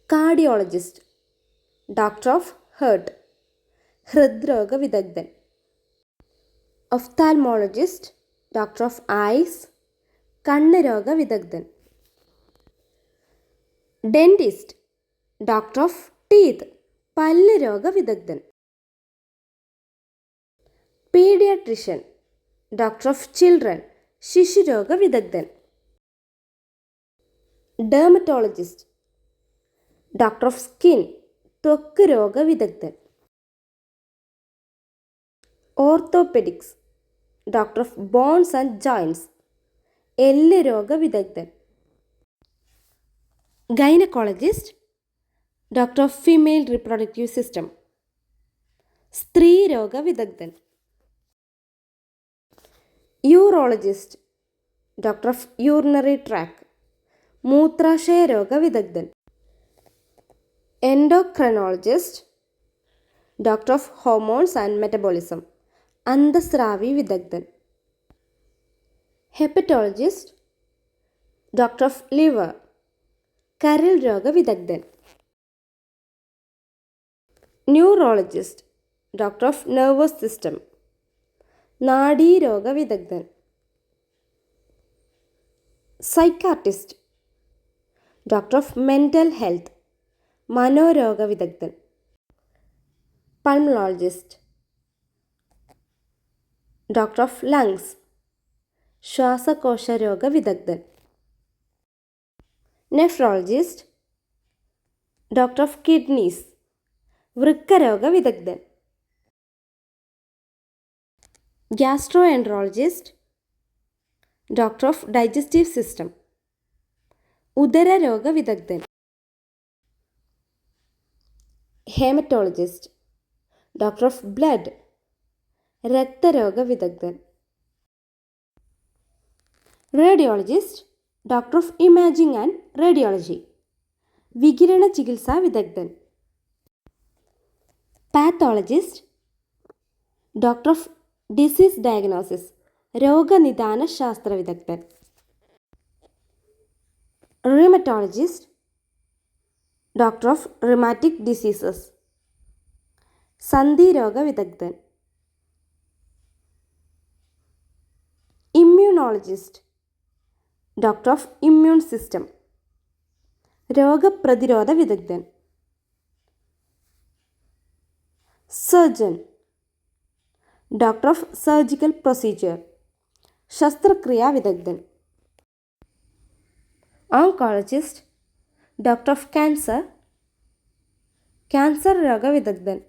Cardiologist, doctor of heart, ഹൃദ്രോഗ വിദഗ്ധൻ. Ophthalmologist, doctor of ice, കണ്ണ് രോഗ വിദഗ്ധൻ. ഡെന്റിസ്റ്റ്, ഡോക്ടർ ഓഫ് ടീത്ത്, പല്ല് രോഗ വിദഗ്ധൻ. പീഡിയാട്രിഷ്യൻ, ഡോക്ടർ ഓഫ് ചിൽഡ്രൻ, ശിശുരോഗ വിദഗ്ധൻ. ഡെർമറ്റോളജിസ്റ്റ്, ഡോക്ടർ ഓഫ് സ്കിൻ, ത്വക്ക് രോഗ വിദഗ്ധൻ. Orthopaedics, doctor of bones and joints, എല്ല് രോഗ വിദഗ്ധൻ. Gynaecologist, doctor of female reproductive system, സ്ത്രീ രോഗ വിദഗ്ധൻ. Urologist, doctor of urinary tract, മൂത്രാശയ രോഗ വിദഗ്ധൻ. Endocrinologist, doctor of hormones and metabolism, അന്തസ്രാവി വിദഗ്ധൻ. ഹെപ്പറ്റോളജിസ്റ്റ്, ഡോക്ടർ ഓഫ് ലിവർ, കരൾ രോഗ വിദഗ്ധൻ. Neurologist, doctor of nervous system, നാഡീരോഗ വിദഗ്ധൻ. Psychiatrist, doctor of mental health, മനോരോഗ വിദഗ്ധൻ. പൾമണോളജിസ്റ്റ്, ഡോക്ടർ ഓഫ് ലങ്സ്, ശ്വാസകോശ രോഗ വിദഗ്ധൻ. നെഫ്രോളജിസ്റ്റ്, ഡോക്ടർ ഓഫ് കിഡ്നീസ്, വൃക്കരോഗ വിദഗ്ധൻ. Gastroenterologist, doctor of digestive system, ഉദരരോഗ വിദഗ്ധൻ. ഹേമറ്റോളജിസ്റ്റ്, ഡോക്ടർ ഓഫ് ബ്ലഡ്, രക്തരോഗ വിദഗ്ധൻ. Radiologist, doctor of imaging and radiology, വികിരണ ചികിത്സാ വിദഗ്ധൻ. Pathologist, doctor of disease diagnosis, രോഗനിദാന ശാസ്ത്ര വിദഗ്ധൻ. Rheumatologist, doctor of rheumatic diseases, സന്ധിരോഗ വിദഗ്ധൻ. Immunologist, doctor of immune system, രോഗപ്രതിരോധ വിദഗ്ധൻ. Surgeon, doctor of surgical procedure, ശസ്ത്രക്രിയാ വിദഗ്ധൻ. Oncologist, doctor of cancer, cancer രോഗ വിദഗ്ധൻ.